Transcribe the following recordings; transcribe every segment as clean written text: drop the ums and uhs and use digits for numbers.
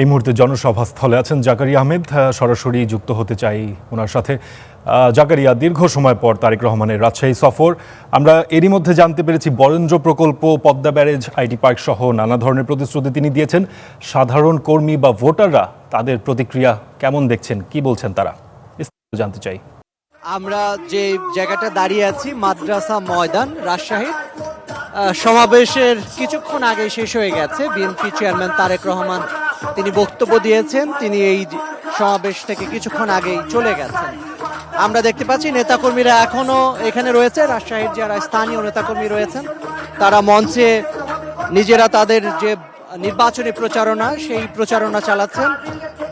এই মুহূর্তে জনসভাস্থলে আছেন জাকারিয়া আহমেদ। সরাসরি যুক্ত হতে চাই ওনার সাথে। জাকারিয়া, দীর্ঘ সময় পর তারেক রহমানের রাজশাহী সফর। আমরা এরই মধ্যে জানতে পেরেছি বরেন্দ্র প্রকল্প, পদ্মা ব্যারেজ, আইটি পার্ক সহ নানা ধরনের প্রতিশ্রুতি তিনি দিয়েছেন। সাধারণ কর্মী বা ভোটাররা তাদের প্রতিক্রিয়া কেমন দেখছেন, কি বলছেন তারা, জানতে চাই। আমরা যে জায়গাটা দাঁড়িয়ে আছি মাদ্রাসা ময়দান রাজশাহীর, সমাবেশের কিছুক্ষণ আগে শেষ হয়ে গেছে। বিএনপি চেয়ারম্যান তারেক রহমান তিনি বক্তব্য দিয়েছেন, তিনি এই সমাবেশ থেকে কিছুক্ষণ আগেই চলে গেছেন। আমরা দেখতে পাচ্ছি নেতাকর্মীরা এখনো এখানে রয়েছে, রাজশাহীর যারা স্থানীয় নেতাকর্মী রয়েছেন তারা মঞ্চে নিজেরা তাদের যে নির্বাচনী প্রচারণা সেই প্রচারণা চালাচ্ছেন।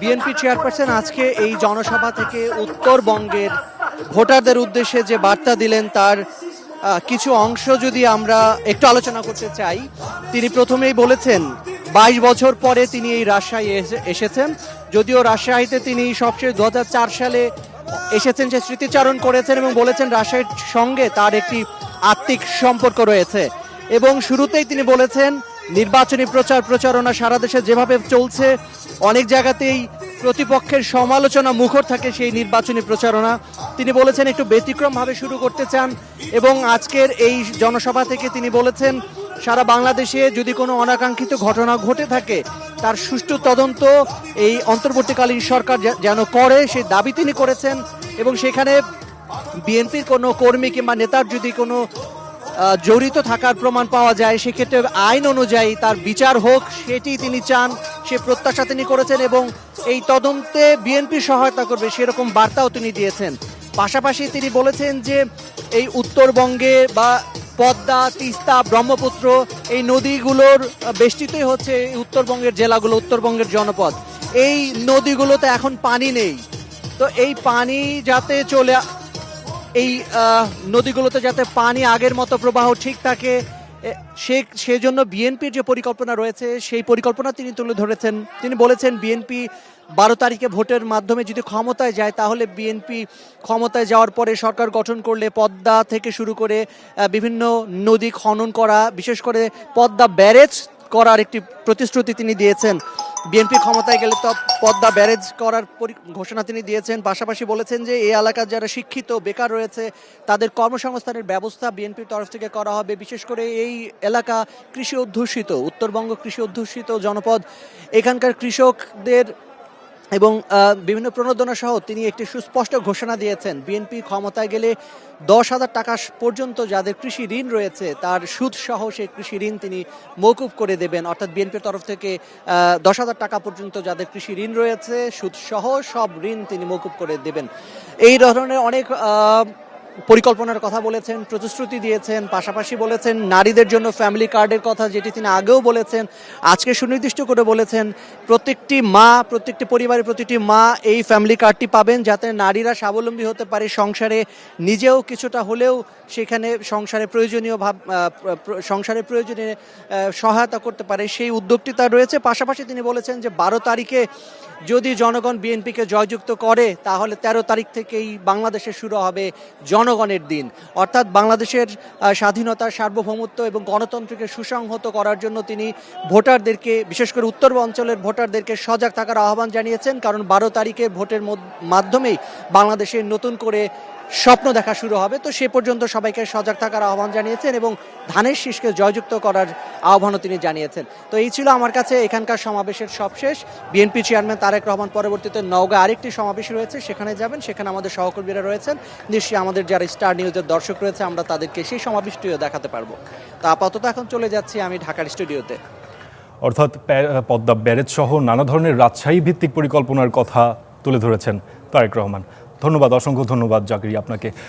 বিএনপি চেয়ারপারসন আজকে এই জনসভা থেকে উত্তরবঙ্গের ভোটারদের উদ্দেশ্যে যে বার্তা দিলেন তার কিছু অংশ যদি আমরা একটু আলোচনা করতে চাই। তিনি প্রথমেই বলেছেন 22 বছর পরে তিনি এই রাজশাহী এসেছেন। যদিও রাজশাহীতে তিনি সবশেষ 2004 সালে এসেছেন, সে স্মৃতিচারণ করেছেন এবং বলেছেন রাজশাহীর সঙ্গে তার একটি আত্মিক সম্পর্ক রয়েছে। এবং শুরুতেই তিনি বলেছেন নির্বাচনী প্রচারণা সারা দেশে যেভাবে চলছে, অনেক জায়গাতেই প্রতিপক্ষের সমালোচনা মুখর থাকে সেই নির্বাচনী প্রচারণা। তিনি বলেছেন একটু ব্যতিক্রমভাবে শুরু করতে চান এবং আজকের এই জনসভা থেকে তিনি বলেছেন সারা বাংলাদেশে যদি কোনো অনাকাঙ্ক্ষিত ঘটনা ঘটে থাকে তার সুষ্ঠু তদন্ত এই অন্তর্বর্তীকালীন সরকার যেন করে, সেই দাবি তিনি করেছেন। এবং সেখানে বিএনপির কোনো কর্মী কিংবা নেতার যদি কোনো জড়িত থাকার প্রমাণ পাওয়া যায় সেক্ষেত্রে আইন অনুযায়ী তার বিচার হোক, সেটি তিনি চান, সে প্রত্যাশা তিনি করেছেন এবং এই তদন্তে বিএনপি সহায়তা করবে সেরকম বার্তাও তিনি দিয়েছেন। পাশাপাশি তিনি বলেছেন যে এই উত্তরবঙ্গে বা পদ্মা, তিস্তা, ব্রহ্মপুত্র এই নদীগুলোর বেষ্টিতই হচ্ছে উত্তরবঙ্গের জেলাগুলো, উত্তরবঙ্গের জনপদ। এই নদীগুলোতে এখন পানি নেই, তো এই পানি যাতে এই নদীগুলোতে যাতে পানি আগের মতো প্রবাহ ঠিক থাকে সেজন্য বিএনপির যে পরিকল্পনা রয়েছে সেই পরিকল্পনা তিনি তুলে ধরেছেন। তিনি বলেছেন বিএনপি 12 তারিখে ভোটের মাধ্যমে যদি ক্ষমতায় যায় তাহলে বিএনপি ক্ষমতায় যাওয়ার পরে সরকার গঠন করলে পদ্মা থেকে শুরু করে বিভিন্ন নদী খনন করা, বিশেষ করে পদ্মা ব্যারেজ করার একটি প্রতিশ্রুতি তিনি দিয়েছেন। বিএনপি ক্ষমতায় গেলে তো পদ্মা ব্যারেজ করার ঘোষণা তিনি দিয়েছেন। পাশাপাশি বলেছেন যে এই এলাকার যারা শিক্ষিত বেকার রয়েছে তাদের কর্মসংস্থানের ব্যবস্থা বিএনপির তরফ থেকে করা হবে। বিশেষ করে এই এলাকা কৃষি অধ্যুষিত, উত্তরবঙ্গ কৃষি অধ্যুষিত জনপদ, এখানকার কৃষকদের এবং বিভিন্ন প্রণোদনা সহ তিনি একটি সুস্পষ্ট ঘোষণা দিয়েছেন বিএনপি ক্ষমতায় গেলে 10,000 টাকা পর্যন্ত যাদের কৃষি ঋণ রয়েছে তার সুদ সহ সেই কৃষি ঋণ তিনি মওকুফ করে দেবেন। অর্থাৎ বিএনপির তরফ থেকে 10,000 টাকা পর্যন্ত যাদের কৃষি ঋণ রয়েছে সুদ সহ সব ঋণ তিনি মওকুফ করে দেবেন। এই ধরনের অনেক পরিকল্পনার কথা বলেছেন, প্রতিশ্রুতি দিয়েছেন। পাশাপাশি বলেছেন নারীদের জন্য ফ্যামিলি কার্ডের কথা, যেটি তিনি আগেও বলেছেন, আজকে সুনির্দিষ্ট করে বলেছেন প্রত্যেকটি মা, প্রত্যেকটি পরিবারের প্রতিটি মা এই ফ্যামিলি কার্ডটি পাবেন যাতে নারীরা স্বাবলম্বী হতে পারে, সংসারে নিজেও কিছুটা হলেও সেখানে সংসারে প্রয়োজনে সহায়তা করতে পারে, সেই উদ্যোগটি তার রয়েছে। পাশাপাশি তিনি বলেছেন যে 12 তারিখে যদি জনগণ বিএনপিকে জয়যুক্ত করে তাহলে 13 তারিখ থেকেই বাংলাদেশে শুরু হবে জনগণের দিন। অর্থাৎ বাংলাদেশের স্বাধীনতা, সার্বভৌমত্ব এবং গণতন্ত্রকে সুসংহত করার জন্য তিনি ভোটারদেরকে, বিশেষ করে উত্তর অঞ্চলের ভোটারদেরকে সজাগ থাকার আহ্বান জানিয়েছেন। কারণ 12 তারিখে ভোটের মাধ্যমেই বাংলাদেশের নতুন করে স্বপ্ন দেখা শুরু হবে। তো সে পর্যন্ত সবাইকে সজাগ থাকার আহ্বান জানিয়েছেন এবং ধানের শীষকে জয়যুক্ত করার আহ্বানও তিনি জানিয়েছেন। তো এই ছিল আমার কাছে এখানকার সমাবেশের সবশেষ। বিএনপি চেয়ারম্যান তারেক রহমান পরবর্তীতে নওগাঁ আরেকটি সমাবেশ রয়েছে, সেখানে যাবেন, সেখানে আমাদের সহকর্মীরা রয়েছেন, নিশ্চয়ই আমাদের যারা স্টার নিউজের দর্শক রয়েছে আমরা তাদেরকে সেই সমাবেশটিও দেখাতে পারবো। তো আপাতত এখন চলে যাচ্ছি আমি ঢাকার স্টুডিওতে। অর্থাৎ পদ্মা ব্যারেজ সহ নানা ধরনের রাজশাহী ভিত্তিক পরিকল্পনার কথা তুলে ধরেছেন তারেক রহমান। ধন্যবাদ, অসংখ্য ধন্যবাদ জাকারিয়া আপনাকে।